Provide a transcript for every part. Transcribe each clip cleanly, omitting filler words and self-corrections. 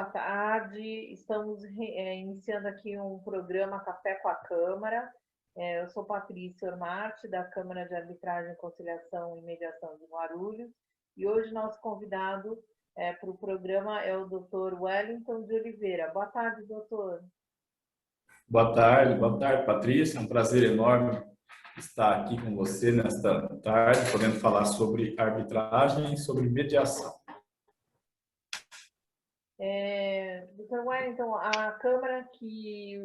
boa tarde. Estamos iniciando aqui um programa Café com a Câmara. Eu sou Patrícia Ormarte, da Câmara de Arbitragem, Conciliação e Mediação de Guarulhos, e hoje nosso convidado para o programa é o Dr. Wellington de Oliveira. Boa tarde, doutor. Boa tarde, Patrícia. É um prazer enorme estar aqui com você nesta tarde, podendo falar sobre arbitragem e sobre mediação. Dr. Wellington, a Câmara que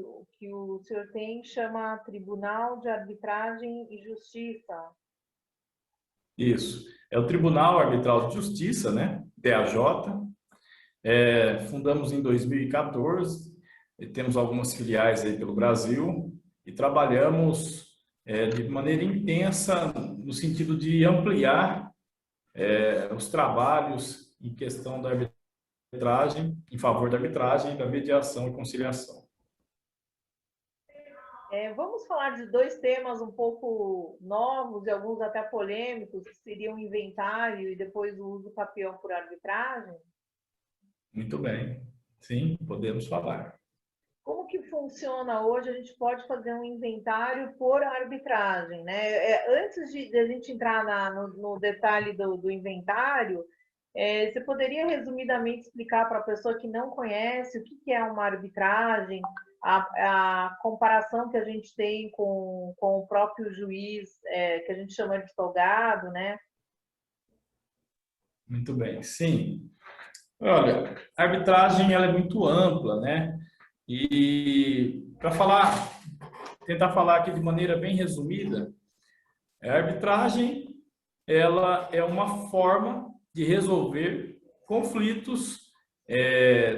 o senhor tem chama Tribunal de Arbitragem e Justiça. Isso. É o Tribunal Arbitral de Justiça, né? TAJ. Fundamos em 2014, temos algumas filiais aí pelo Brasil e trabalhamos de maneira intensa no sentido de ampliar os trabalhos em questão da arbitragem, em favor da arbitragem, da mediação e conciliação. Vamos falar de dois temas um pouco novos e alguns até polêmicos, que seriam o inventário e depois o uso capião por arbitragem? Muito bem. Sim, podemos falar. Como que funciona hoje? A gente pode fazer um inventário por arbitragem, né? Antes de a gente entrar no detalhe do inventário, você poderia resumidamente explicar para a pessoa que não conhece o que é uma arbitragem, a comparação que a gente tem com o próprio juiz, que a gente chama de togado, né? Muito bem, sim. Olha, a arbitragem ela é muito ampla, né? E para tentar falar aqui de maneira bem resumida, a arbitragem ela é uma forma de resolver conflitos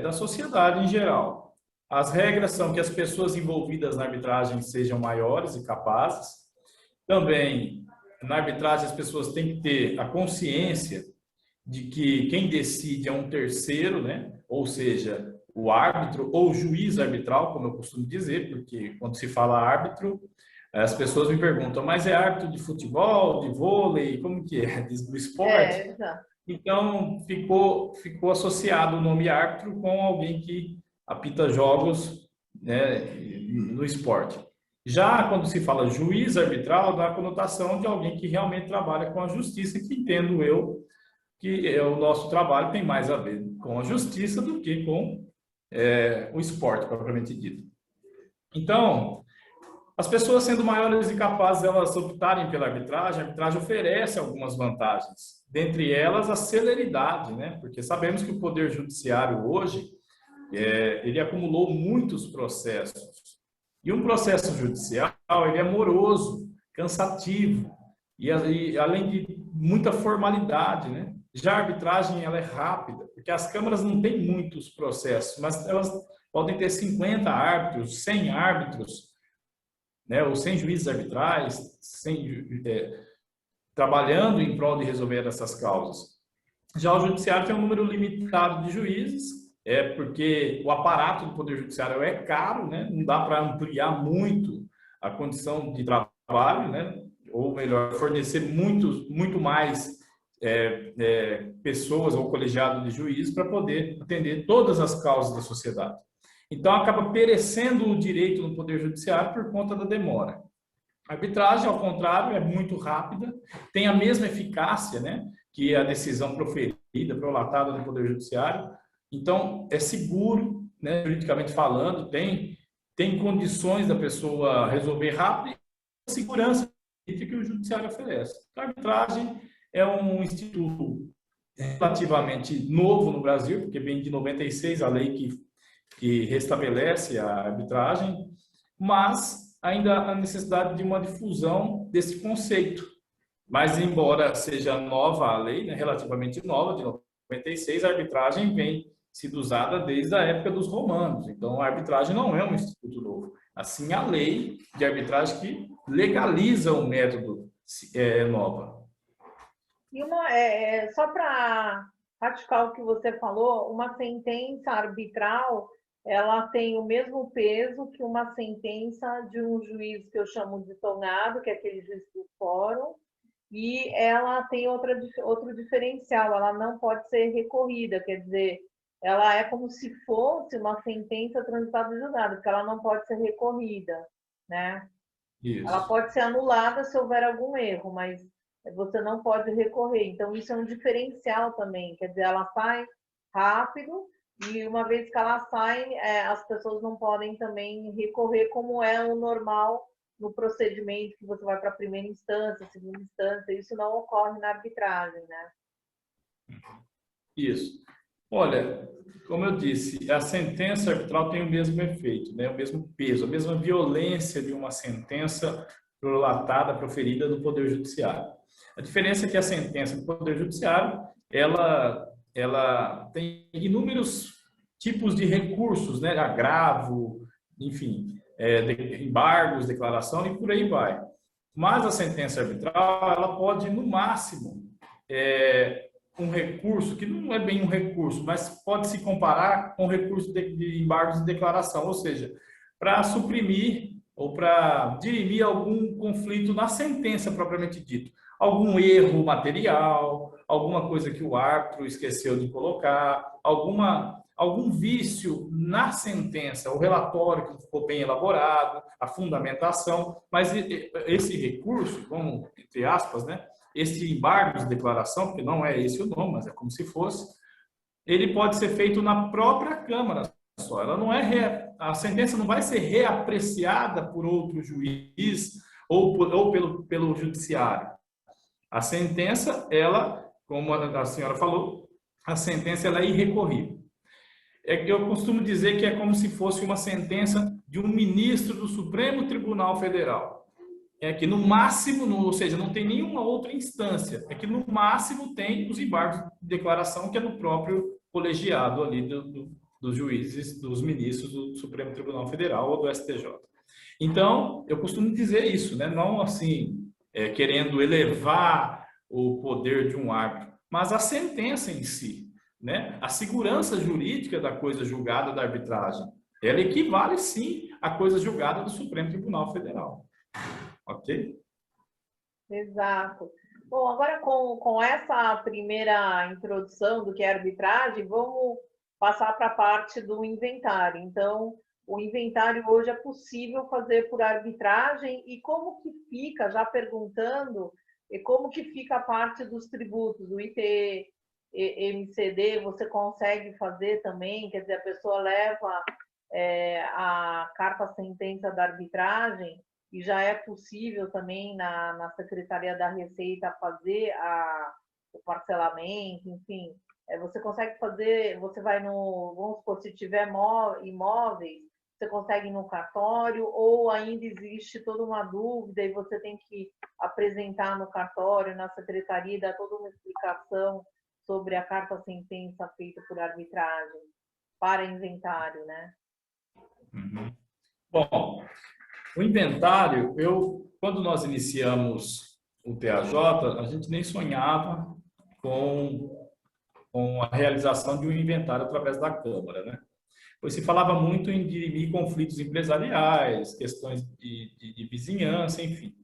da sociedade em geral. As regras são que as pessoas envolvidas na arbitragem sejam maiores e capazes. Também, na arbitragem, as pessoas têm que ter a consciência de que quem decide é um terceiro, né? Ou seja, o árbitro ou juiz arbitral, como eu costumo dizer, porque quando se fala árbitro, as pessoas me perguntam, mas é árbitro de futebol, de vôlei, como que é? Do esporte? Exato. Então, ficou associado o nome árbitro com alguém que apita jogos, né, no esporte. Já quando se fala juiz arbitral, dá a conotação de alguém que realmente trabalha com a justiça, que entendo eu que o nosso trabalho tem mais a ver com a justiça do que com o esporte, propriamente dito. Então, as pessoas sendo maiores e capazes, elas optarem pela arbitragem, a arbitragem oferece algumas vantagens. Dentre elas, a celeridade, né? Porque sabemos que o Poder Judiciário hoje, ele acumulou muitos processos. E um processo judicial, ele é moroso, cansativo, e além de muita formalidade, né? Já a arbitragem, ela é rápida, porque as câmaras não têm muitos processos, mas elas podem ter 50 árbitros, 100 árbitros, né, ou 100 juízes arbitrais, trabalhando em prol de resolver essas causas. Já o judiciário tem um número limitado de juízes, porque o aparato do Poder Judiciário é caro, né, não dá para ampliar muito a condição de trabalho, né, ou melhor, fornecer muito mais pessoas ou colegiado de juízes para poder atender todas as causas da sociedade. Então, acaba perecendo o direito no Poder Judiciário por conta da demora. A arbitragem, ao contrário, é muito rápida, tem a mesma eficácia, né, que a decisão proferida, prolatada no Poder Judiciário. Então, é seguro, né, juridicamente falando, tem condições da pessoa resolver rápido e a segurança que o Judiciário oferece. A arbitragem é um instituto relativamente novo no Brasil, porque vem de 96 a lei que restabelece a arbitragem, mas ainda há necessidade de uma difusão desse conceito. Mas, embora seja nova a lei, né, relativamente nova, de 96, a arbitragem vem sendo usada desde a época dos romanos. Então, a arbitragem não é um instituto novo. Assim, a lei de arbitragem que legaliza o método é nova. E só para ratificar o que você falou, uma sentença arbitral, ela tem o mesmo peso que uma sentença de um juiz que eu chamo de togado, que é aquele juiz do fórum, e ela tem outro diferencial, ela não pode ser recorrida, quer dizer, ela é como se fosse uma sentença transitada em julgado, porque ela não pode ser recorrida, né? Ela Isso. pode ser anulada se houver algum erro, mas você não pode recorrer. Então, isso é um diferencial também. Quer dizer, ela sai rápido e uma vez que ela sai, as pessoas não podem também recorrer como é o normal no procedimento que você vai para a primeira instância, segunda instância. Isso não ocorre na arbitragem, né? Isso. Olha, como eu disse, a sentença arbitral tem o mesmo efeito, né? O mesmo peso, a mesma violência de uma sentença prolatada, proferida no Poder Judiciário. A diferença é que a sentença do Poder Judiciário, ela tem inúmeros tipos de recursos, né? Agravo, enfim, embargos, declaração e por aí vai. Mas a sentença arbitral, ela pode, no máximo, um recurso, que não é bem um recurso, mas pode se comparar com o recurso de embargos de declaração, ou seja, para suprimir ou para dirimir algum conflito na sentença propriamente dito. Algum erro material, alguma coisa que o árbitro esqueceu de colocar, algum vício na sentença, o relatório que não ficou bem elaborado, a fundamentação, mas esse recurso, vamos, entre aspas, né? Esse embargo de declaração, porque não é esse o nome, mas é como se fosse, ele pode ser feito na própria Câmara só. Ela não é a sentença não vai ser reapreciada por outro juiz ou pelo judiciário. A sentença, ela, como a senhora falou, a sentença ela é irrecorrível. Eu costumo dizer que é como se fosse uma sentença de um ministro do Supremo Tribunal Federal. É que no máximo, ou seja, não tem nenhuma outra instância, é que no máximo tem os embargos de declaração, que é no próprio colegiado ali dos juízes, dos ministros do Supremo Tribunal Federal ou do STJ. Então, eu costumo dizer isso, né? Não assim, querendo elevar o poder de um árbitro, mas a sentença em si, né? A segurança jurídica da coisa julgada da arbitragem, ela equivale sim à coisa julgada do Supremo Tribunal Federal. Ok? Exato. Bom, agora com essa primeira introdução do que é arbitragem, vamos passar para a parte do inventário. Então, o inventário hoje é possível fazer por arbitragem e como que fica, já perguntando, e como que fica a parte dos tributos, do ITMCD, você consegue fazer também? Quer dizer, a pessoa leva a carta-sentença da arbitragem e já é possível também na Secretaria da Receita fazer o parcelamento, enfim. Você consegue fazer, você vai no, vamos supor, se tiver imóveis, você consegue ir no cartório ou ainda existe toda uma dúvida e você tem que apresentar no cartório, na secretaria, dar toda uma explicação sobre a carta-sentença feita por arbitragem para inventário, né? Uhum. Bom, o inventário, quando nós iniciamos o TAJ, a gente nem sonhava com a realização de um inventário através da Câmara, né? Pois se falava muito em dirimir conflitos empresariais, questões de vizinhança, enfim.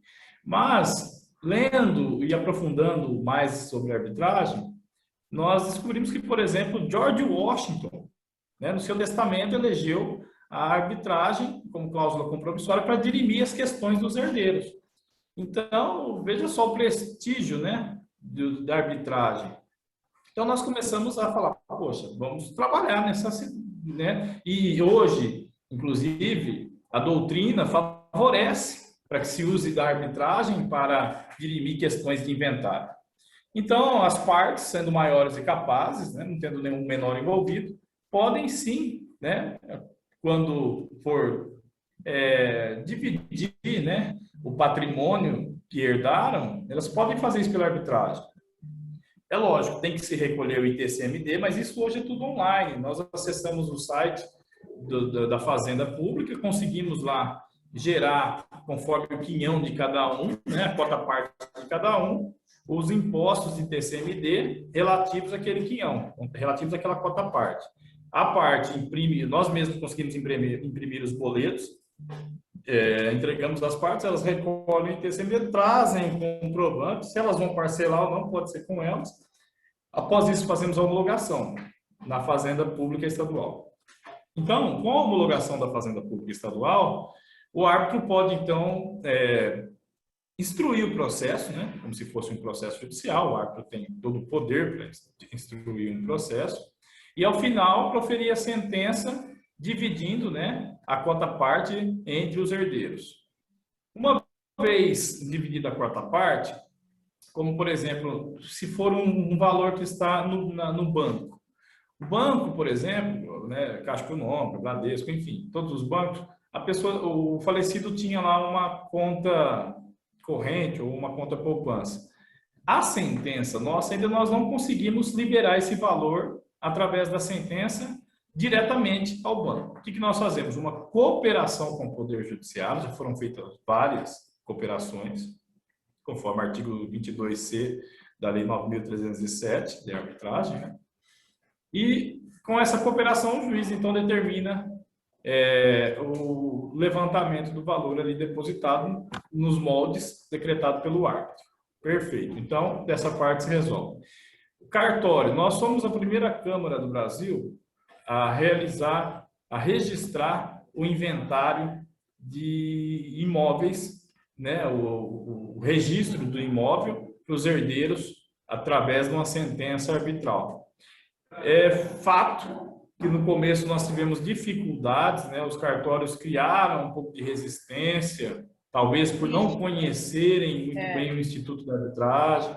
Mas, lendo e aprofundando mais sobre arbitragem, nós descobrimos que, por exemplo, George Washington, né, no seu testamento, elegeu a arbitragem como cláusula compromissória para dirimir as questões dos herdeiros. Então, veja só o prestígio, né, da arbitragem. Então, nós começamos a falar, poxa, vamos trabalhar nessa, né? E hoje, inclusive, a doutrina favorece para que se use da arbitragem para dirimir questões de inventário. Então, as partes, sendo maiores e capazes, né, não tendo nenhum menor envolvido, podem sim, né, quando for dividir, né, o patrimônio que herdaram, elas podem fazer isso pela arbitragem. É lógico, tem que se recolher o ITCMD, mas isso hoje é tudo online. Nós acessamos o site da Fazenda Pública, conseguimos lá gerar, conforme o quinhão de cada um, né, a cota parte de cada um, os impostos de ITCMD relativos àquele quinhão, relativos àquela cota parte. A parte imprime, nós mesmos conseguimos imprimir os boletos, entregamos as partes, elas recolhem o ITCMD, trazem comprovante, se elas vão parcelar ou não, pode ser com elas. Após isso, fazemos a homologação. na Fazenda Pública Estadual. Então, com a homologação da Fazenda Pública Estadual, o árbitro pode, então, instruir o processo, né, como se fosse um processo judicial. O árbitro tem todo o poder para instruir um processo, e, ao final, proferir a sentença, dividindo, né, a quota-parte entre os herdeiros. Uma vez dividida a quota-parte, como, por exemplo, se for um valor que está no banco. O banco, por exemplo, né, Caixa Econômica, Bradesco, enfim, todos os bancos, o falecido tinha lá uma conta corrente ou uma conta poupança. A sentença nossa, ainda nós não conseguimos liberar esse valor através da sentença diretamente ao banco. O que nós fazemos? Uma cooperação com o Poder Judiciário, já foram feitas várias cooperações, conforme o artigo 22C da Lei 9.307, de arbitragem, né? E com essa cooperação, o juiz, então, determina o levantamento do valor ali depositado nos moldes decretados pelo árbitro. Perfeito. Então, dessa parte se resolve. O cartório. Nós somos a primeira Câmara do Brasil a registrar o inventário de imóveis, né, o registro do imóvel para os herdeiros através de uma sentença arbitral. É fato que no começo nós tivemos dificuldades, né, os cartórios criaram um pouco de resistência, talvez por não conhecerem muito bem o Instituto da Arbitragem.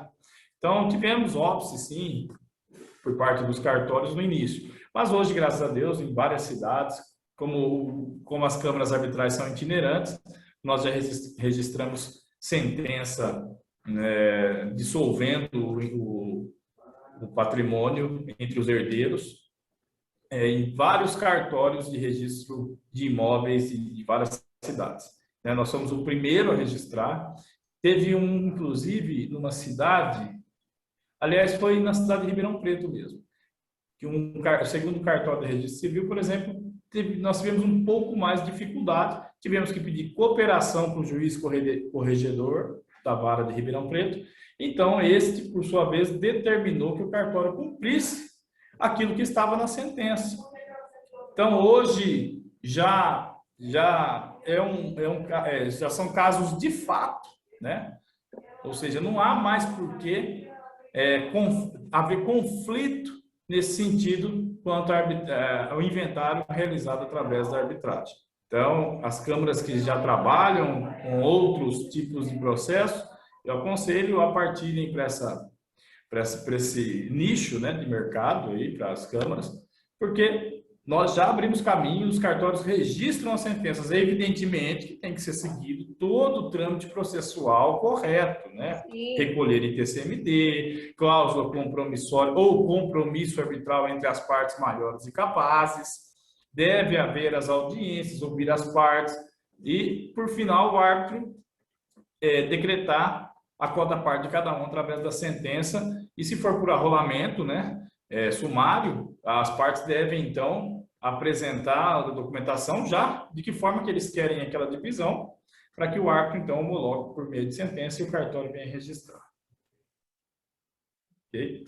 Então, tivemos óbice, sim, por parte dos cartórios no início. Mas hoje, graças a Deus, em várias cidades, como as câmaras arbitrais são itinerantes, nós já registramos sentença, né, dissolvendo o patrimônio entre os herdeiros, em vários cartórios de registro de imóveis de várias cidades. Nós somos o primeiro a registrar. Teve inclusive, numa cidade, aliás, foi na cidade de Ribeirão Preto mesmo, que segundo o cartório de registro civil, por exemplo, nós tivemos um pouco mais de dificuldade, tivemos que pedir cooperação para o juiz corregedor da vara de Ribeirão Preto. Então, este, por sua vez, determinou que o cartório cumprisse aquilo que estava na sentença. Então, hoje, já são casos de fato, né? Ou seja, não há mais por que haver conflito nesse sentido quanto ao inventário realizado através da arbitragem. Então, as câmaras que já trabalham com outros tipos de processo, eu aconselho a partirem para esse nicho, né, de mercado aí, para as câmaras, porque nós já abrimos caminho, os cartórios registram as sentenças. Evidentemente que tem que ser seguido todo o trâmite processual correto, né? Sim. Recolher ITCMD, cláusula compromissória ou compromisso arbitral entre as partes maiores e capazes. Deve haver as audiências, ouvir as partes e, por final, o árbitro decretar a quota-parte de cada um através da sentença. E se for por arrolamento, né, sumário, as partes devem, então, apresentar a documentação já de que forma que eles querem aquela divisão, para que o árbitro, então, homologue por meio de sentença e o cartório venha registrar. Ok?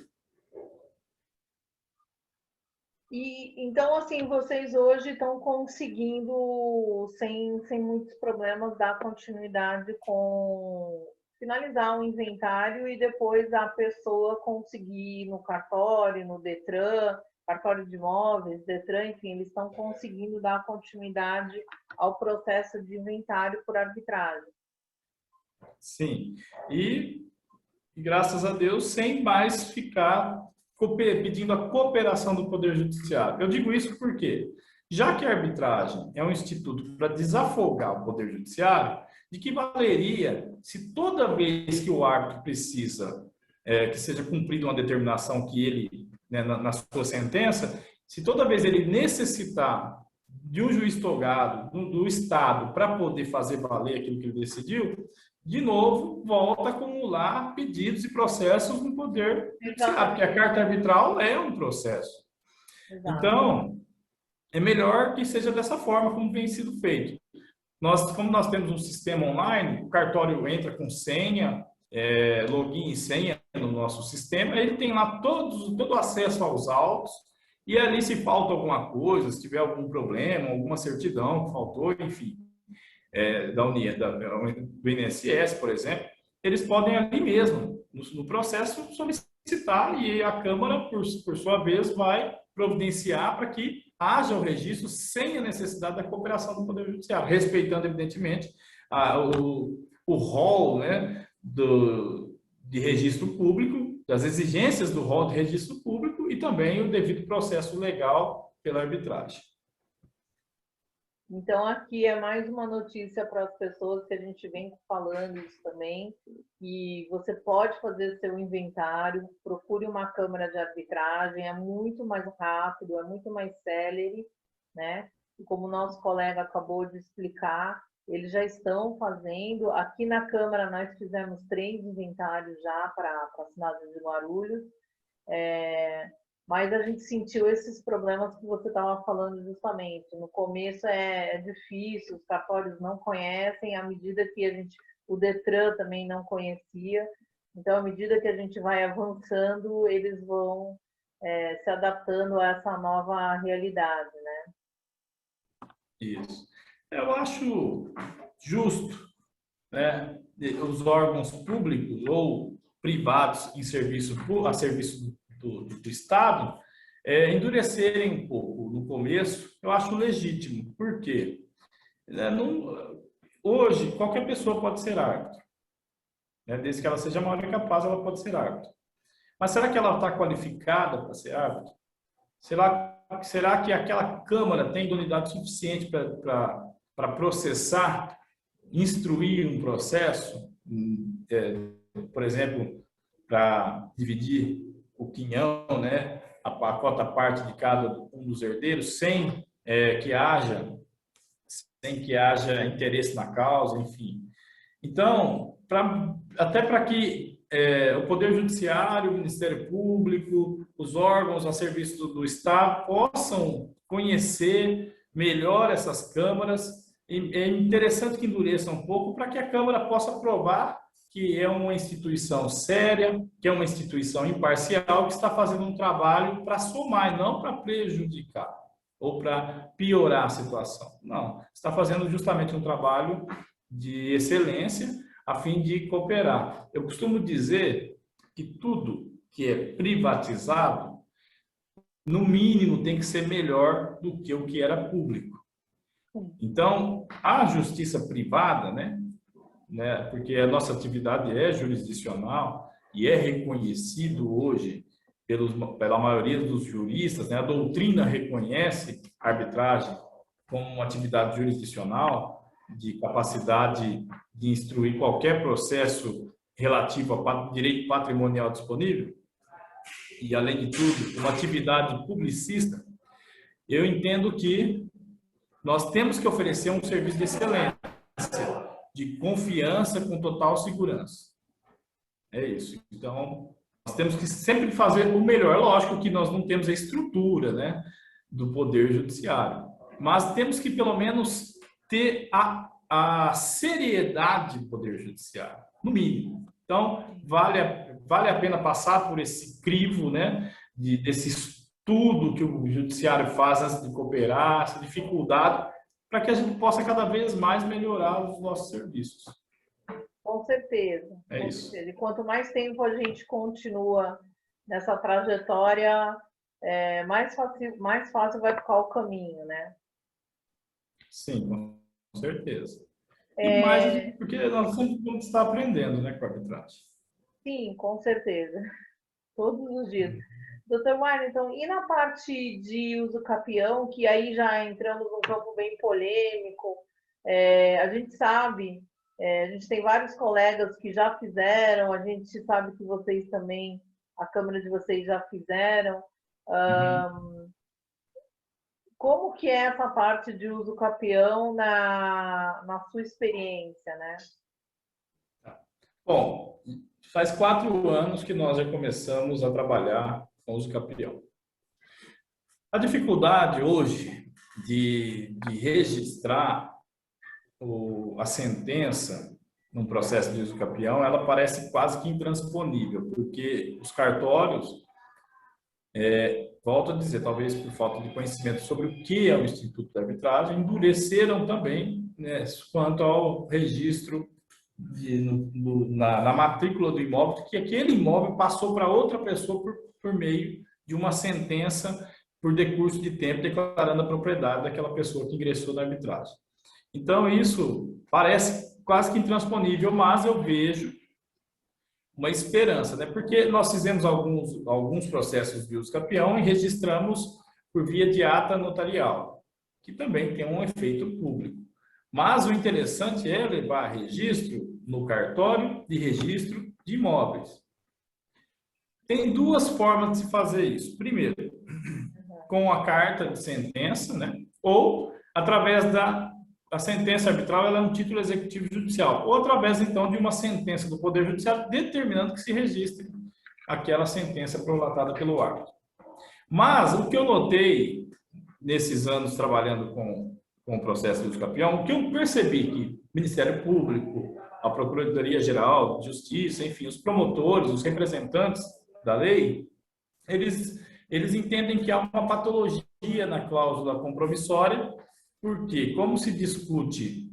E, então, assim, vocês hoje estão conseguindo, sem muitos problemas, dar continuidade com finalizar o inventário e depois a pessoa conseguir no cartório, no Detran, cartório de imóveis, Detran, enfim, eles estão conseguindo dar continuidade ao processo de inventário por arbitragem. Sim, e graças a Deus, sem mais ficar pedindo a cooperação do Poder Judiciário. Eu digo isso porque, já que a arbitragem é um instituto para desafogar o Poder Judiciário, de que valeria se toda vez que o árbitro precisa que seja cumprida uma determinação que ele, né, na sua sentença, se toda vez ele necessitar de um juiz togado do Estado para poder fazer valer aquilo que ele decidiu, de novo, volta a acumular pedidos e processos no Poder Judiciário, porque a carta arbitral é um processo. Exato. Então, é melhor que seja dessa forma como tem sido feito. Como nós temos um sistema online, o cartório entra com senha, login e senha no nosso sistema, ele tem lá todo o acesso aos autos, E ali, se falta alguma coisa, se tiver algum problema, alguma certidão que faltou, enfim, do INSS, por exemplo, eles podem ali mesmo, no processo, solicitar e a Câmara, por sua vez, vai providenciar para que haja o registro sem a necessidade da cooperação do Poder Judiciário, respeitando, evidentemente, o rol, né, de registro público, das exigências do rol de registro público e também o devido processo legal pela arbitragem. Então, aqui é mais uma notícia para as pessoas que a gente vem falando isso também, que você pode fazer seu inventário, procure uma câmara de arbitragem, é muito mais rápido, é muito mais célere, né? E como o nosso colega acabou de explicar, eles já estão fazendo. Aqui na Câmara nós fizemos 3 inventários já para a cidade de Guarulhos, mas a gente sentiu esses problemas que você estava falando justamente. No começo é difícil, os cartórios não conhecem, à medida que o Detran também não conhecia. Então, à medida que a gente vai avançando, eles vão se adaptando a essa nova realidade, né? Isso. Eu acho justo, né, os órgãos públicos ou privados a serviço do Estado endurecerem um pouco no começo. Eu acho legítimo. Por quê? Hoje, qualquer pessoa pode ser árbitro, né? Desde que ela seja maior e capaz, ela pode ser árbitro. Mas será que ela está qualificada para ser árbitro? Será que aquela Câmara tem idoneidade suficiente para processar, instruir um processo, por exemplo, para dividir o quinhão, né, a cota parte de cada um dos herdeiros, sem que haja interesse na causa, enfim. Então, até para que o Poder Judiciário, o Ministério Público, os órgãos a serviço do Estado possam conhecer melhor essas câmaras, é interessante que endureça um pouco para que a Câmara possa provar que é uma instituição séria, que é uma instituição imparcial, que está fazendo um trabalho para somar e não para prejudicar ou para piorar a situação. Não, está fazendo justamente um trabalho de excelência a fim de cooperar. Eu costumo dizer que tudo que é privatizado, no mínimo, tem que ser melhor do que o que era público. Então, a justiça privada, né, porque a nossa atividade é jurisdicional e é reconhecido hoje pela maioria dos juristas, né, a doutrina reconhece a arbitragem como uma atividade jurisdicional de capacidade de instruir qualquer processo relativo ao direito patrimonial disponível e, além de tudo, uma atividade publicista. Eu entendo que nós temos que oferecer um serviço de excelência, de confiança com total segurança. É isso. Então, nós temos que sempre fazer o melhor. Lógico que nós não temos a estrutura, né, do Poder Judiciário, mas temos que, pelo menos, ter a seriedade do Poder Judiciário, no mínimo. Então, vale a pena passar por esse crivo, né, desse estudo que o Judiciário faz antes de cooperar, essa dificuldade, para que a gente possa cada vez mais melhorar os nossos serviços. Com certeza. É isso. Certeza. E quanto mais tempo a gente continua nessa trajetória, mais fácil vai ficar o caminho, né? Sim, com certeza. E mais porque nós sempre vamos estar aprendendo, né, com a arbitragem. Sim, com certeza. Todos os dias. Doutor Wellington, e na parte de uso capião, que aí já entramos num campo bem polêmico, a gente sabe, a gente tem vários colegas que já fizeram, a gente sabe que vocês também, a Câmara de vocês já fizeram. Como que é essa parte de uso capião na sua experiência, né? Bom, faz 4 anos que nós já começamos a trabalhar com uso capião. A dificuldade hoje de registrar a sentença num processo de uso capião, ela parece quase que intransponível, porque os cartórios volto a dizer, talvez por falta de conhecimento sobre o que é o Instituto de Arbitragem, endureceram também, né, quanto ao registro na matrícula do imóvel, que aquele imóvel passou para outra pessoa por meio de uma sentença por decurso de tempo declarando a propriedade daquela pessoa que ingressou na arbitragem. Então, isso parece quase que intransponível, mas eu vejo uma esperança, né? Porque nós fizemos alguns processos de uso campeão e registramos por via de ata notarial, que também tem um efeito público. Mas o interessante é levar registro no cartório de registro de imóveis. Tem duas formas de se fazer isso. Primeiro, com a carta de sentença, né? Ou através a sentença arbitral, ela é um título executivo judicial, ou através, então, de uma sentença do Poder Judiciário determinando que se registre aquela sentença prolatada pelo árbitro. Mas o que eu notei nesses anos trabalhando com o processo de uso campeão, o que eu percebi que o Ministério Público, a Procuradoria-Geral de Justiça, enfim, os promotores, os representantes da lei, eles entendem que há uma patologia na cláusula compromissória, porque, como se discute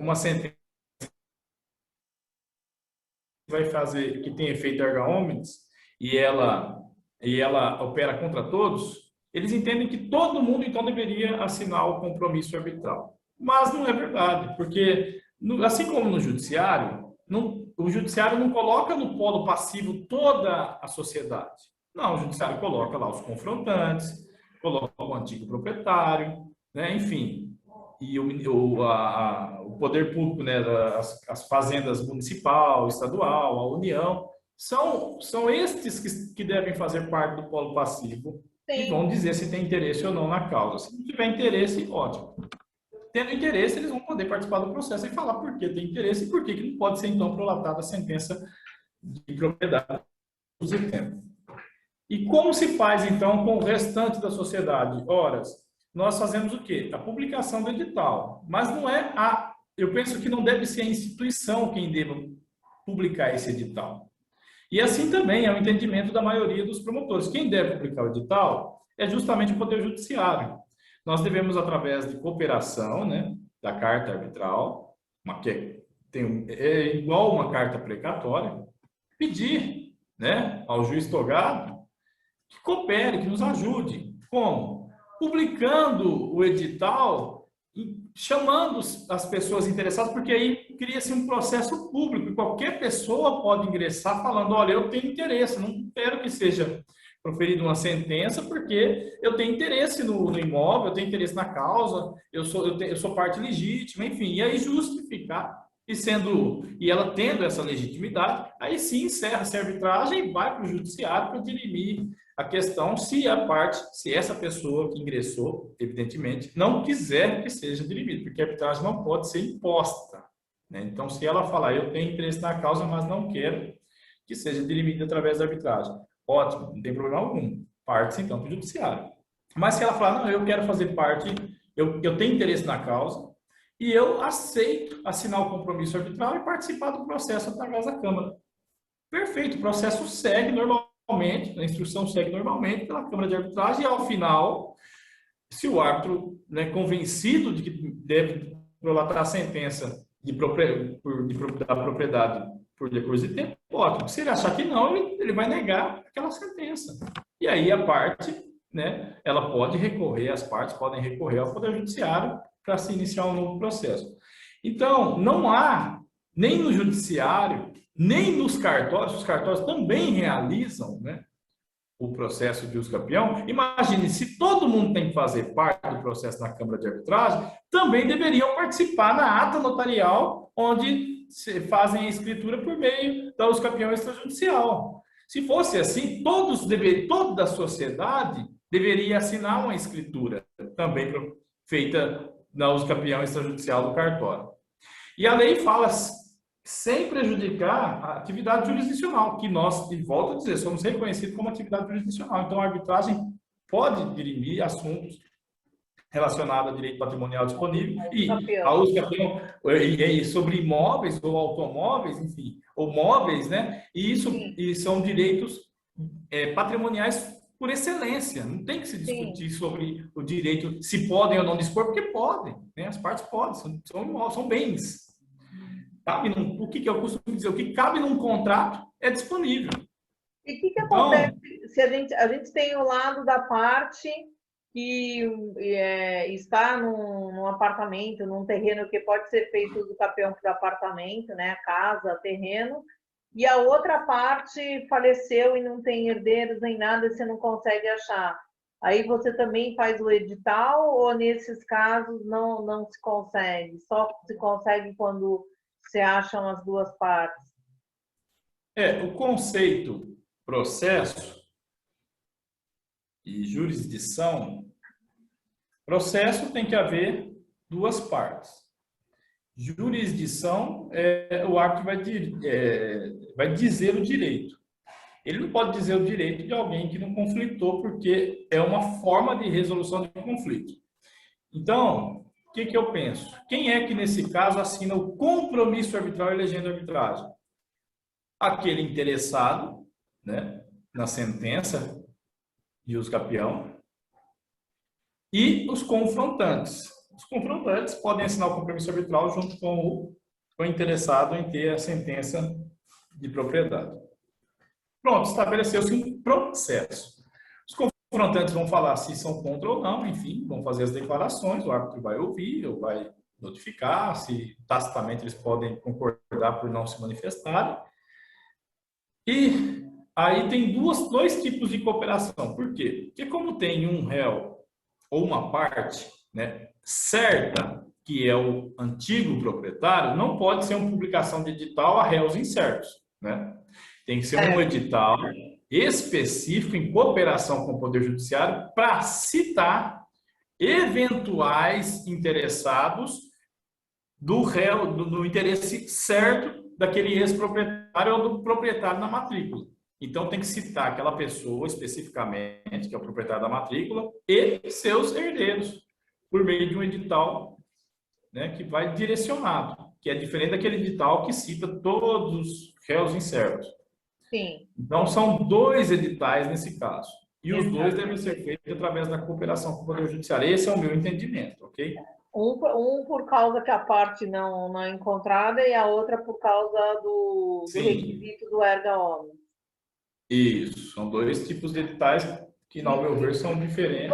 uma sentença que vai fazer, que tem efeito erga omnes, e ela opera contra todos, eles entendem que todo mundo, então, deveria assinar o compromisso arbitral. Mas não é verdade, porque, assim como no judiciário, o judiciário não coloca no polo passivo toda a sociedade. Não, o judiciário coloca lá os confrontantes, coloca o antigo proprietário, né? Enfim, e o poder público, né? As fazendas municipal, estadual, a União, são estes que devem fazer parte do polo passivo. Sim. E vão dizer se tem interesse ou não na causa. Se não tiver interesse, ótimo. Tendo interesse, eles vão poder participar do processo e falar por que tem interesse e por que não pode ser, então, prolatada a sentença de propriedade do tempo. E como se faz, então, com o restante da sociedade? Ora, nós fazemos o quê? A publicação do edital. Mas não é eu penso que não deve ser a instituição quem deva publicar esse edital. E assim também é o entendimento da maioria dos promotores. Quem deve publicar o edital é justamente o Poder Judiciário. Nós devemos, através de cooperação, né, da carta arbitral, é igual uma carta precatória, pedir, né, ao juiz togado que coopere, que nos ajude. Como? Publicando o edital, chamando as pessoas interessadas, porque aí cria-se um processo público, e qualquer pessoa pode ingressar falando, olha, eu tenho interesse, não quero que seja proferida uma sentença, porque eu tenho interesse no imóvel, eu tenho interesse na causa, eu sou parte legítima, enfim, e aí justificar, e ela tendo essa legitimidade, aí sim encerra-se a arbitragem e vai para o judiciário para dirimir a questão se essa pessoa que ingressou, evidentemente, não quiser que seja dirimida, porque a arbitragem não pode ser imposta, né? Então, se ela falar, eu tenho interesse na causa, mas não quero que seja dirimida através da arbitragem, ótimo, não tem problema algum, parte-se então para o judiciário. Mas se ela falar, não, eu quero fazer parte, eu tenho interesse na causa, e eu aceito assinar o compromisso arbitral e participar do processo através da Câmara. Perfeito, o processo segue normalmente, a instrução segue normalmente pela Câmara de Arbitragem, e ao final, se o árbitro, né, convencido de que deve prolatar a sentença da propriedade por decurso de tempo, ótimo. Se ele achar que não, ele vai negar aquela sentença. E aí a parte, né, ela pode recorrer, as partes podem recorrer ao Poder Judiciário para se iniciar um novo processo. Então, não há, nem no judiciário, nem nos cartórios, os cartórios também realizam, né, o processo de uso campeão. Imagine, se todo mundo tem que fazer parte do processo na Câmara de Arbitragem, também deveriam participar na ata notarial, onde se fazem a escritura por meio da uso campeão extrajudicial. Se fosse assim, toda a sociedade deveria assinar uma escritura também feita na uso campeão extrajudicial do cartório. E a lei fala sem prejudicar a atividade jurisdicional, que nós, de volta a dizer, somos reconhecidos como atividade jurisdicional. Então, a arbitragem pode dirimir assuntos relacionados a direito patrimonial disponível e a uso campeão sobre imóveis ou automóveis, enfim, ou móveis, né? E são direitos patrimoniais por excelência. Não tem que se Sim. discutir sobre o direito, se podem ou não dispor, porque podem, né? As partes podem, são bens. O que eu costumo dizer? O que cabe num contrato é disponível. E o que acontece Então, se a gente tem o lado da parte que está num apartamento, num terreno que pode ser feito do capião para apartamento, né? Casa, terreno, e a outra parte faleceu e não tem herdeiros nem nada, e você não consegue achar. Aí você também faz o edital ou nesses casos não se consegue? Só se consegue quando se acham as duas partes? o conceito processo e jurisdição, processo tem que haver duas partes. Jurisdição o árbitro vai dizer o direito. Ele não pode dizer o direito de alguém que não conflitou, porque é uma forma de resolução de conflito. Então, o que eu penso? Quem é que, nesse caso, assina o compromisso arbitral e legenda arbitragem? Aquele interessado, né, na sentença de uso capião, e os confrontantes. Os confrontantes podem assinar o compromisso arbitral junto com o interessado em ter a sentença de propriedade. Pronto, estabeleceu-se um processo. Os confrontantes vão falar se são contra ou não, enfim, vão fazer as declarações, o árbitro vai ouvir ou vai notificar, se tacitamente eles podem concordar por não se manifestarem. E aí tem dois tipos de cooperação. Por quê? Porque como tem um réu ou uma parte, né, certa, que é o antigo proprietário, não pode ser uma publicação de edital a réus incertos, né? Tem que ser um edital específico em cooperação com o Poder Judiciário para citar eventuais interessados do réu, do interesse certo daquele ex-proprietário ou do proprietário na matrícula. Então, tem que citar aquela pessoa especificamente, que é o proprietário da matrícula, e seus herdeiros, por meio de um edital, né, que vai direcionado, que é diferente daquele edital que cita todos os réus incertos. Sim. Então, são dois editais nesse caso. E os dois Exato. devem ser feitos através da cooperação com o Poder Judiciário. Esse é o meu entendimento, ok? Um por causa que a parte não é encontrada e a outra por causa do Sim, requisito do erga omnes. isso. São dois tipos de editais que, ao meu ver, são diferentes.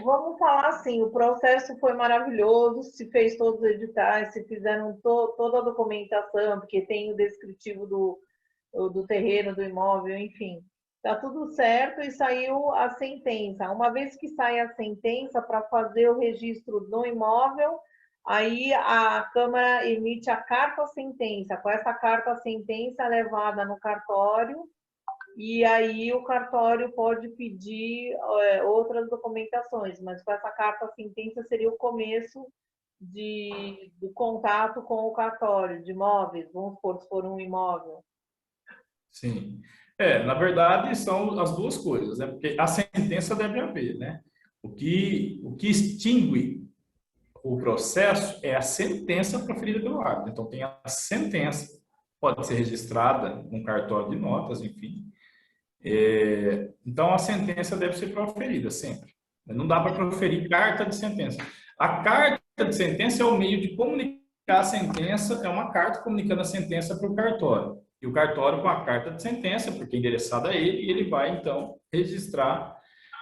Vamos falar assim, o processo foi maravilhoso, se fez todos os editais, se fizeram toda a documentação, porque tem o descritivo do terreno, do imóvel, enfim. Está tudo certo e saiu a sentença. Uma vez que sai a sentença, para fazer o registro no imóvel, aí a Câmara emite a carta-sentença. Com essa carta-sentença levada no cartório, e aí o cartório pode pedir outras documentações, mas com essa carta-sentença seria o começo do contato com o cartório de imóveis, vamos supor, se for um imóvel. Sim. Na verdade, são as duas coisas, né? Porque a sentença deve haver, né? O que extingue o processo é a sentença proferida pelo árbitro. Então, tem a sentença, pode ser registrada num cartório de notas, enfim. Então, a sentença deve ser proferida sempre. Não dá para proferir carta de sentença. A carta de sentença é o meio de comunicar a sentença, é uma carta comunicando a sentença para o cartório. E o cartório, com a carta de sentença, porque é endereçada a ele, ele vai, então, registrar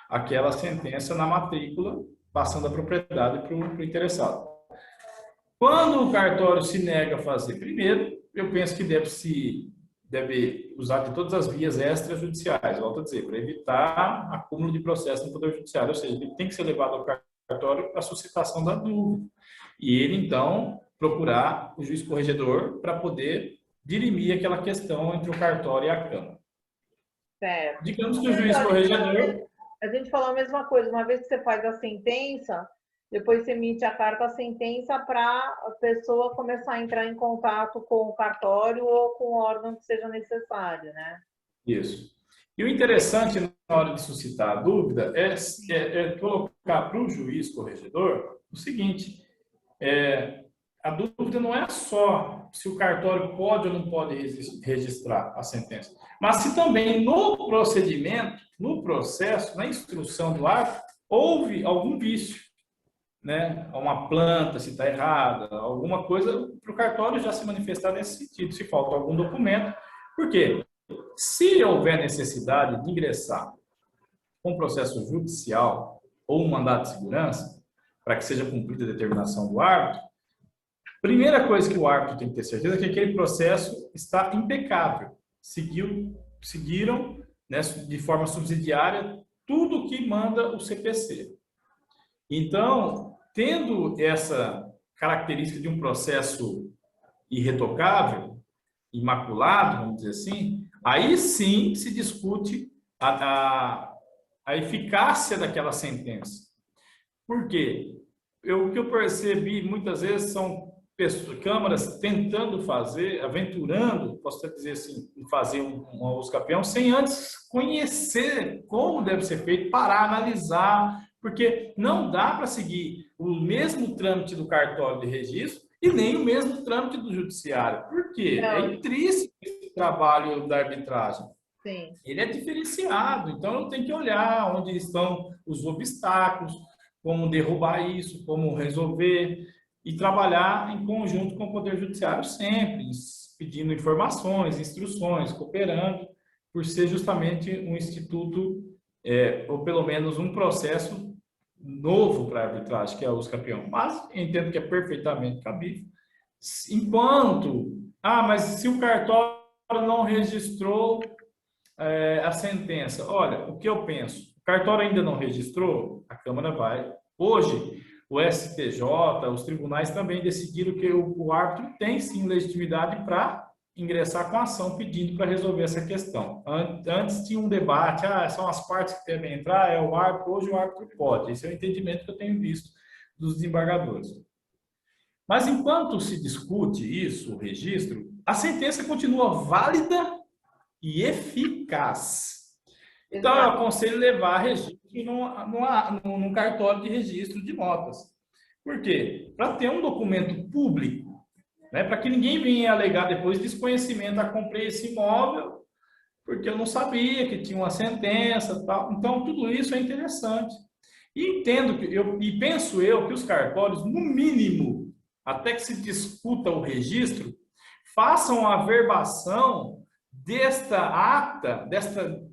aquela sentença na matrícula, passando a propriedade para o interessado. Quando o cartório se nega a fazer primeiro, eu penso que deve usar de todas as vias extrajudiciais, volto a dizer, para evitar acúmulo de processo no Poder Judiciário, ou seja, ele tem que ser levado ao cartório para a suscitação da dúvida. E ele, então, procurar o juiz corregedor para poder dirimir aquela questão entre o cartório e a Câmara. Certo. Digamos que o juiz corregedor... A gente falou a mesma coisa, uma vez que você faz a sentença, depois você emite a carta-sentença para a pessoa começar a entrar em contato com o cartório ou com o órgão que seja necessário, né? Isso. E o interessante, na hora de suscitar a dúvida, é colocar para o juiz corregedor o seguinte: a dúvida não é só se o cartório pode ou não pode registrar a sentença, mas se também no procedimento, no processo, na instrução do ato, houve algum vício, né? Uma planta, se está errada, alguma coisa, para o cartório já se manifestar nesse sentido, se falta algum documento. Por quê? Se houver necessidade de ingressar com processo judicial ou um mandado de segurança, para que seja cumprida a determinação do árbitro, primeira coisa que o árbitro tem que ter certeza é que aquele processo está impecável. Seguiram, né, de forma subsidiária tudo que manda o CPC. Então, tendo essa característica de um processo irretocável, imaculado, vamos dizer assim, aí sim se discute a eficácia daquela sentença. Por quê? O que eu percebi muitas vezes são câmaras tentando fazer, aventurando, posso até dizer assim, fazer um uso campeão, sem antes conhecer como deve ser feito, parar, analisar, porque não dá para seguir o mesmo trâmite do cartório de registro e nem o mesmo trâmite do judiciário. Por quê? É intrínseco esse trabalho da arbitragem. Sim. Ele é diferenciado, então eu tenho que olhar onde estão os obstáculos, como derrubar isso, como resolver, e trabalhar em conjunto com o Poder Judiciário sempre, pedindo informações, instruções, cooperando, por ser justamente um instituto, ou pelo menos um processo novo para a arbitragem, que é o uso campeão. Mas entendo que é perfeitamente cabível. Mas se o cartório não registrou a sentença, olha, o que eu penso? O cartório ainda não registrou, a Câmara vai. Hoje, o STJ, os tribunais também decidiram que o árbitro tem sim legitimidade para ingressar com ação pedindo para resolver essa questão. Antes tinha um debate, são as partes que devem entrar, é o árbitro, hoje o árbitro pode. Esse é o entendimento que eu tenho visto dos desembargadores. Mas enquanto se discute isso, o registro, a sentença continua válida e eficaz. Então, eu aconselho levar registro num cartório de registro de notas. Por quê? Para ter um documento público, né? Para que ninguém venha alegar depois desconhecimento, comprei esse imóvel porque eu não sabia que tinha uma sentença, tal. Então, tudo isso é interessante. E penso eu que os cartórios, no mínimo, até que se discuta o registro, façam a averbação desta ata,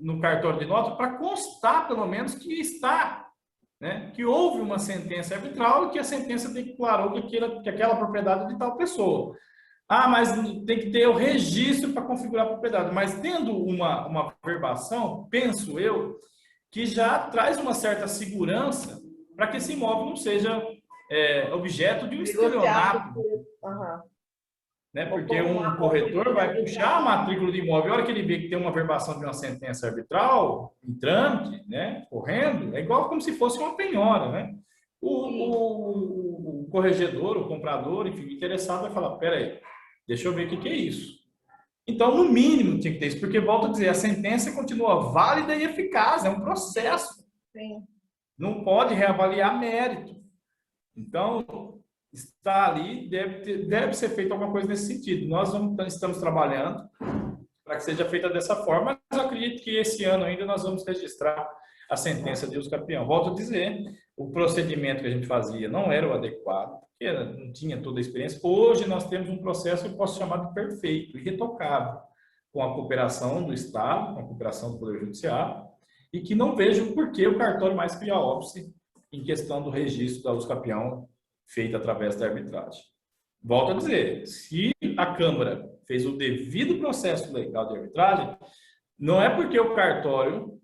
no cartório de nota, para constar, pelo menos, que está, né, que houve uma sentença arbitral e que a sentença declarou que aquela propriedade é de tal pessoa. Mas tem que ter o registro para configurar a propriedade. Mas tendo uma averbação, penso eu, que já traz uma certa segurança para que esse imóvel não seja objeto de um estelionato. Né? Porque um corretor vai puxar a matrícula do imóvel, a hora que ele vê que tem uma averbação de uma sentença arbitral, em trâmite, né? Correndo, é igual como se fosse uma penhora, né? O corregedor, o comprador, enfim, o interessado vai falar, peraí, deixa eu ver o que é isso. Então, no mínimo, tinha que ter isso, porque, volto a dizer, a sentença continua válida e eficaz, é um processo. Sim. Não pode reavaliar mérito. Então, está ali, deve ser feita alguma coisa nesse sentido. Nós estamos trabalhando para que seja feita dessa forma, mas eu acredito que esse ano ainda nós vamos registrar a sentença de uso campeão. Volto a dizer, o procedimento que a gente fazia não era o adequado, porque não tinha toda a experiência. Hoje nós temos um processo que eu posso chamar de perfeito, irretocável, com a cooperação do Estado, com a cooperação do Poder Judiciário, e que não vejo por que o cartório mais cria óbice em questão do registro da uso campeão feita através da arbitragem. Volto a dizer, se a Câmara fez o devido processo legal de arbitragem, não é porque o cartório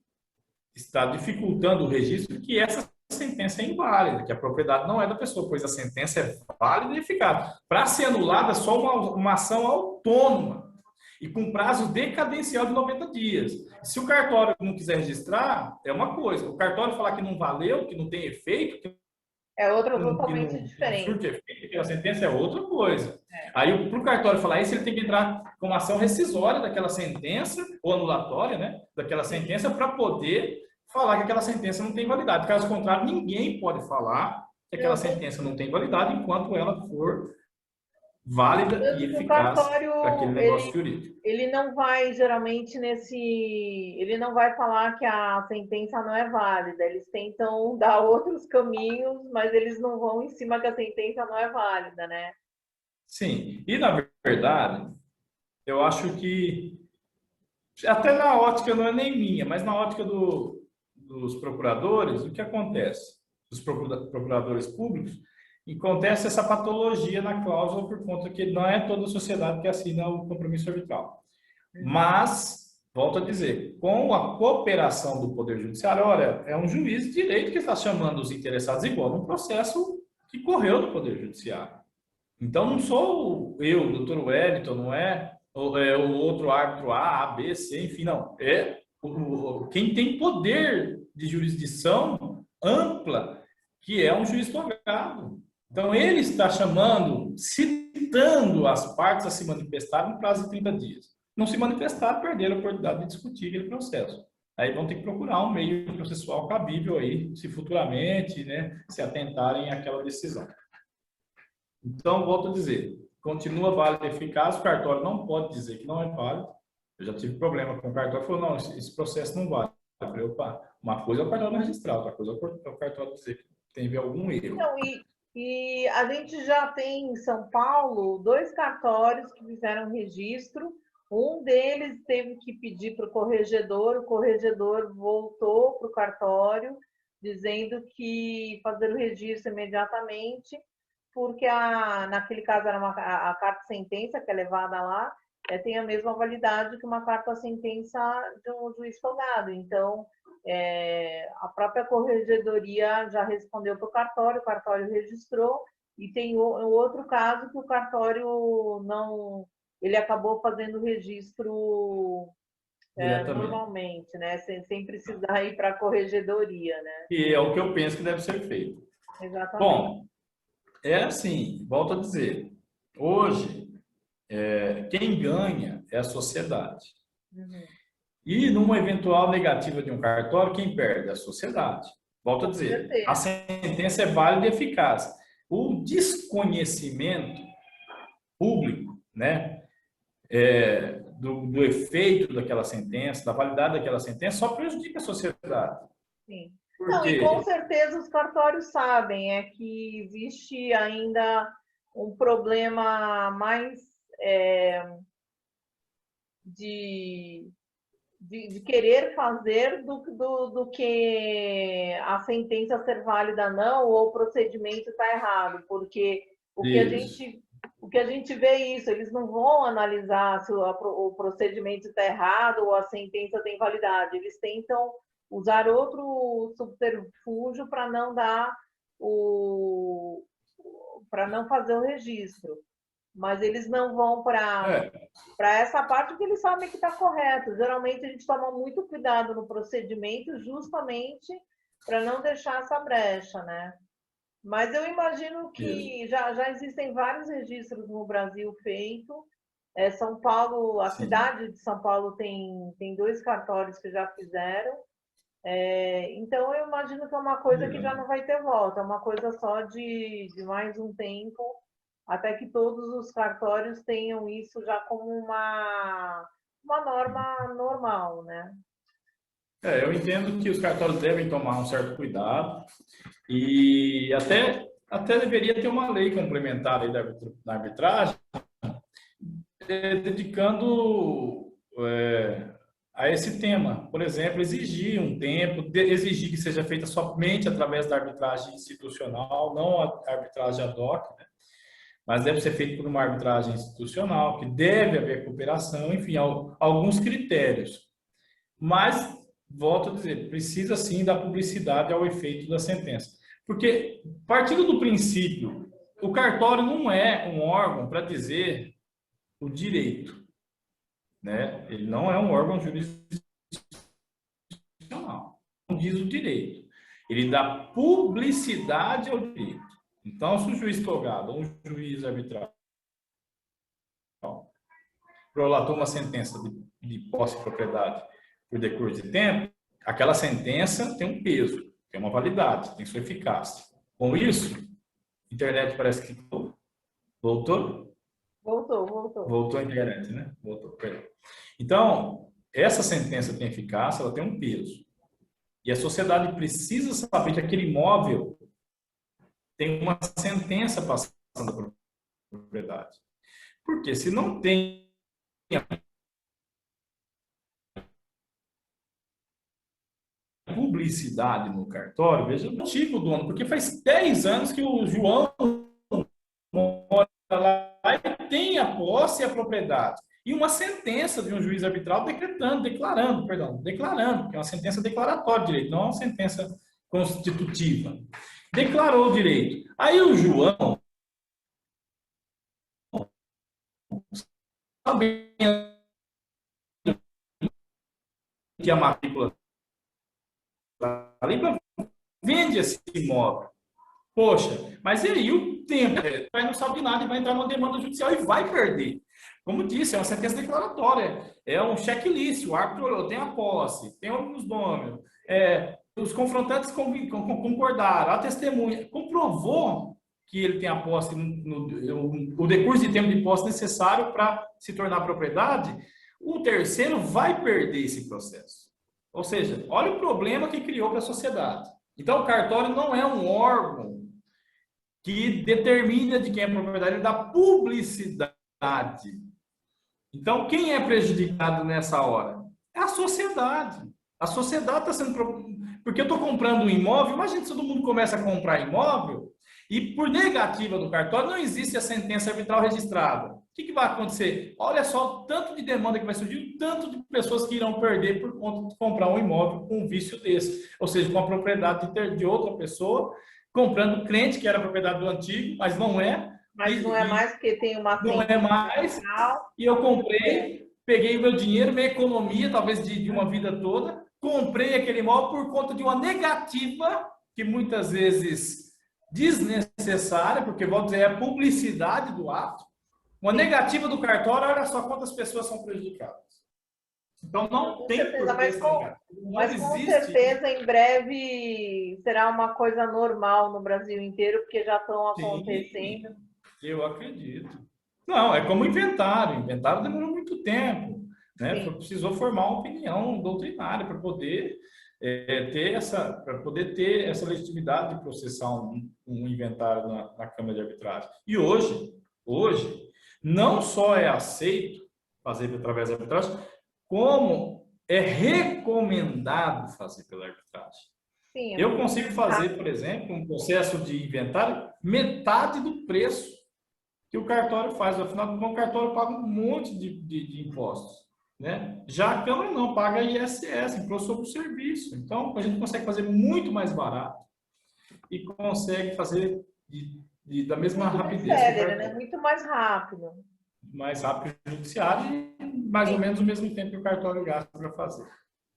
está dificultando o registro que essa sentença é inválida, que a propriedade não é da pessoa, pois a sentença é válida e eficaz. Para ser anulada, só uma ação autônoma e com prazo decadencial de 90 dias. Se o cartório não quiser registrar, é uma coisa. O cartório falar que não valeu, que não tem efeito, é outra totalmente diferente. A sentença é outra coisa. Aí, para o cartório falar isso, ele tem que entrar com uma ação rescisória daquela sentença, ou anulatória, né, daquela sentença, para poder falar que aquela sentença não tem validade. Caso contrário, ninguém pode falar que aquela sentença não tem validade enquanto ela for válida e Tanto que o eficaz para aquele cartório, negócio jurídico. ele não vai geralmente ele não vai falar que a sentença não é válida. Eles tentam dar outros caminhos, mas eles não vão em cima que a sentença não é válida, né? Sim, e na verdade, eu acho que, até na ótica não é nem minha, mas na ótica dos procuradores, o que acontece? Dos procuradores públicos, acontece essa patologia na cláusula por conta que não é toda a sociedade que assina o compromisso arbitral. Mas, volto a dizer, com a cooperação do Poder Judiciário, olha, é um juiz de direito que está chamando os interessados igual num processo que correu no Poder Judiciário. Então, não sou eu, o doutor Wellington, não é o outro árbitro A, B, C, enfim, não. É quem tem poder de jurisdição ampla, que é um juiz togado. Então, ele está chamando, citando as partes a se manifestarem no prazo de 30 dias. Não se manifestar, perderam a oportunidade de discutir aquele processo. Aí vão ter que procurar um meio processual cabível aí, se futuramente, né, se atentarem àquela decisão. Então, volto a dizer, continua válido e eficaz, o cartório não pode dizer que não é válido. Eu já tive problema com o cartório, falou, não, esse processo não vale. Eu falei, opa, uma coisa é o cartório registrar, outra coisa é o cartório dizer que teve algum erro. Então, e a gente já tem em São Paulo 2 cartórios que fizeram registro. Um deles teve que pedir para o corregedor voltou para o cartório, dizendo que fazer o registro imediatamente, porque naquele caso era a carta-sentença que é levada lá, tem a mesma validade que uma carta-sentença de um juiz togado. Então, a própria corregedoria já respondeu para o cartório registrou, e tem outro caso que o cartório não, ele acabou fazendo o registro normalmente, né? Sem precisar ir para a corregedoria, né? E é o que eu penso que deve ser feito. Exatamente. Bom, é assim, volto a dizer, hoje, quem ganha é a sociedade. Uhum. E numa eventual negativa de um cartório, quem perde? A sociedade. Volto a dizer, a sentença é válida e eficaz. O desconhecimento público, né, do efeito daquela sentença, da validade daquela sentença, só prejudica a sociedade. Sim. Não, e com certeza os cartórios sabem, é que existe ainda um problema mais de querer fazer do que a sentença ser válida não, ou o procedimento está errado, porque o que a gente vê é isso, eles não vão analisar se o procedimento está errado ou a sentença tem validade, eles tentam usar outro subterfúgio para não dar para não fazer o registro. Mas eles não vão para essa parte porque eles sabem que está correto. Geralmente a gente toma muito cuidado no procedimento justamente para não deixar essa brecha, né? Mas eu imagino que já existem vários registros no Brasil feitos. São Paulo, a cidade de São Paulo tem 2 cartórios que já fizeram. Então eu imagino que é uma coisa que já não vai ter volta, é uma coisa só de mais um tempo, até que todos os cartórios tenham isso já como uma norma normal, né? Eu entendo que os cartórios devem tomar um certo cuidado e até deveria ter uma lei complementar aí da arbitragem, dedicando a esse tema. Por exemplo, exigir um tempo, exigir que seja feita somente através da arbitragem institucional, não a arbitragem ad hoc, né? Mas deve ser feito por uma arbitragem institucional, que deve haver cooperação, enfim, alguns critérios. Mas, volto a dizer, precisa sim da publicidade ao efeito da sentença. Porque, partindo do princípio, o cartório não é um órgão para dizer o direito, né? Ele não é um órgão jurisdicional, não diz o direito. Ele dá publicidade ao direito. Então, se o juiz togado ou um juiz arbitral prolatou uma sentença de posse de propriedade por decurso de tempo, aquela sentença tem um peso, tem uma validade, tem sua eficácia. Com isso, a internet parece que voltou. Voltou, voltou. Voltou a internet, né? Voltou, perdão. Então, essa sentença tem eficácia, ela tem um peso. E a sociedade precisa saber que aquele imóvel tem uma sentença passando para a propriedade. Porque se não tem publicidade no cartório, veja o motivo do dono, porque faz 10 anos que o João mora lá e tem a posse e a propriedade. E uma sentença de um juiz arbitral declarando, que é uma sentença declaratória de direito, não é uma sentença constitutiva. Declarou o direito. Aí o João, sabendo que a matrícula ali, vende esse imóvel. Poxa, mas e aí o tempo? Vai não sabe de nada e vai entrar numa demanda judicial e vai perder. Como disse, é uma sentença declaratória, é um checklist, o árbitro olhou, tem a posse, tem os nomes, os confrontantes concordaram, a testemunha comprovou que ele tem a posse, o decurso de tempo de posse necessário para se tornar propriedade, o terceiro vai perder esse processo. Ou seja, olha o problema que criou para a sociedade. Então, o cartório não é um órgão que determina de quem é propriedade da publicidade. Então, quem é prejudicado nessa hora? É a sociedade. A sociedade está sendo... Porque eu estou comprando um imóvel, imagina se todo mundo começa a comprar imóvel e, por negativa do cartório, não existe a sentença arbitral registrada. O que vai acontecer? Olha só o tanto de demanda que vai surgir, o tanto de pessoas que irão perder por conta de comprar um imóvel com um vício desse. Ou seja, com a propriedade de outra pessoa, comprando crente, que era propriedade do antigo, mas não é. Mas não é mais porque tem uma... Não é mais. E eu comprei, peguei o meu dinheiro, minha economia, talvez de uma vida toda, comprei aquele imóvel por conta de uma negativa, que muitas vezes desnecessária, porque, vou dizer, é a publicidade do ato. Uma negativa do cartório, olha só quantas pessoas são prejudicadas. Então, não tem certeza, mas com certeza, em breve, será uma coisa normal no Brasil inteiro, porque já estão acontecendo. Sim, eu acredito. Não, é como inventário. Inventário demorou muito tempo, né? Precisou formar uma opinião doutrinária para poder ter essa legitimidade de processar um inventário na Câmara de Arbitragem. E hoje, não só é aceito fazer através da arbitragem, como é recomendado fazer pela arbitragem. Sim, eu consigo fazer, por exemplo, um processo de inventário metade do preço que o cartório faz. Afinal, o cartório paga um monte de impostos, né? Já a Câmara não, paga ISS, Imposto sobre o Serviço. Então, a gente consegue fazer muito mais barato e consegue fazer da mesma rapidez. Célere, né? Muito mais rápido. Mais rápido que o judiciário e mais ou menos o mesmo tempo que o cartório gasta para fazer.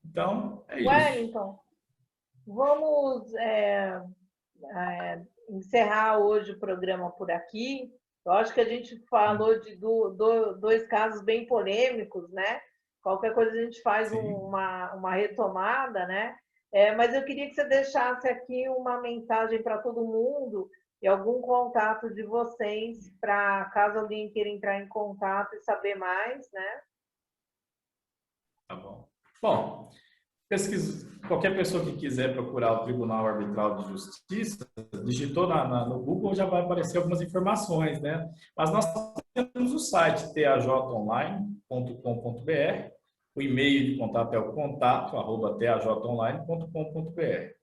Então, é isso. Wellington, vamos encerrar hoje o programa por aqui. Eu acho que a gente falou de dois casos bem polêmicos, né? Qualquer coisa a gente faz uma retomada, né? Mas eu queria que você deixasse aqui uma mensagem para todo mundo e algum contato de vocês, para caso alguém queira entrar em contato e saber mais, né? Tá bom. Bom, qualquer pessoa que quiser procurar o Tribunal Arbitral de Justiça, digitou no Google, já vai aparecer algumas informações, né? Mas nós temos o site tajonline.com.br, o e-mail de contato é o contato@tajonline.com.br.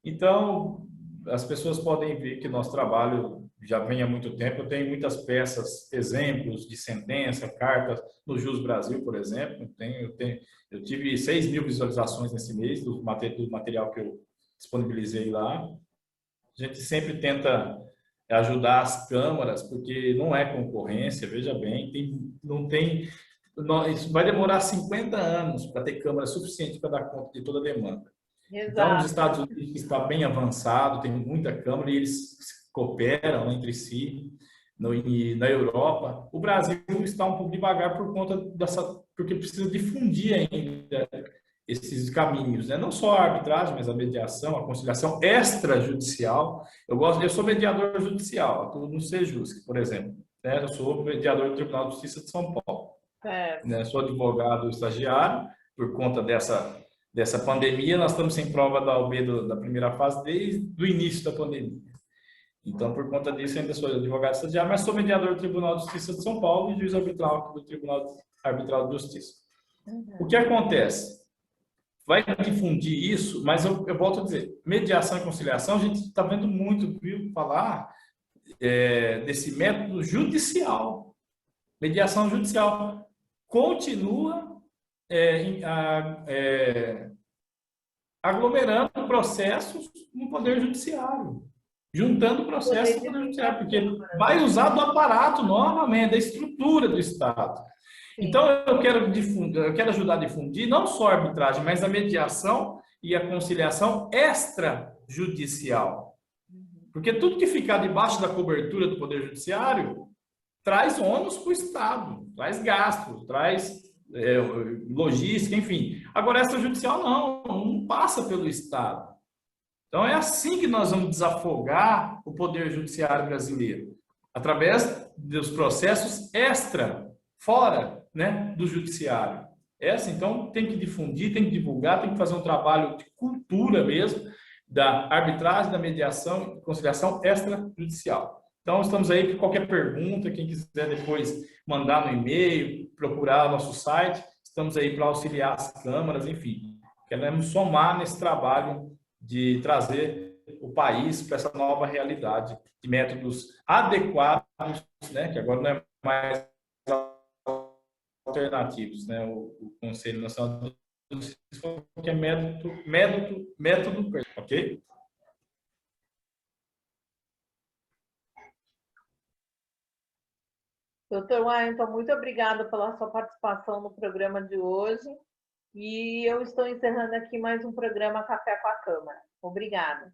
Então, as pessoas podem ver que nosso trabalho já vem há muito tempo. Eu tenho muitas peças, exemplos de sentença, cartas no Jus Brasil, por exemplo. Eu tive 6.000 visualizações nesse mês do material que eu disponibilizei lá. A gente sempre tenta ajudar as câmaras, porque não é concorrência, veja bem, isso vai demorar 50 anos para ter câmara suficiente para dar conta de toda a demanda. Exato. Então, os Estados Unidos está bem avançado, tem muita câmara e eles cooperam entre si. Na Europa, o Brasil está um pouco devagar por conta porque precisa difundir ainda esses caminhos, né? Não só a arbitragem, mas a mediação, a conciliação extrajudicial. Eu sou mediador judicial, atuo no Sejusc, por exemplo. né? Eu sou mediador do Tribunal de Justiça de São Paulo. É. Sou advogado estagiário, por conta dessa pandemia, nós estamos sem prova da OAB da primeira fase desde o início da pandemia. Então, por conta disso, ainda sou advogado estagiário, mas sou mediador do Tribunal de Justiça de São Paulo e juiz arbitral do Tribunal Arbitral de Justiça. O que acontece? Vai difundir isso, mas eu volto a dizer, mediação e conciliação, a gente está vendo muito, viu, falar desse método judicial. Mediação judicial continua aglomerando processos no Poder Judiciário, juntando processos no Poder Judiciário, porque vai usar do aparato novamente, da estrutura do Estado. Então, eu quero ajudar a difundir não só a arbitragem, mas a mediação e a conciliação extrajudicial. Porque tudo que ficar debaixo da cobertura do Poder Judiciário traz ônus para o Estado, traz gastos, traz logística, enfim. Agora, extrajudicial não passa pelo Estado. Então, é assim que nós vamos desafogar o Poder Judiciário brasileiro, através dos processos fora, né, do Judiciário. Então, tem que difundir, tem que divulgar, tem que fazer um trabalho de cultura mesmo, da arbitragem, da mediação e conciliação extrajudicial. Então, estamos aí para qualquer pergunta, quem quiser depois mandar no e-mail, procurar nosso site, estamos aí para auxiliar as câmaras, enfim. Queremos somar nesse trabalho de trazer o país para essa nova realidade de métodos adequados, né, que agora não é mais alternativos, né, o Conselho Nacional de Justiça, que é método, ok? Doutor Wellington, muito obrigada pela sua participação no programa de hoje. E eu estou encerrando aqui mais um programa Café com a Câmara. Obrigada.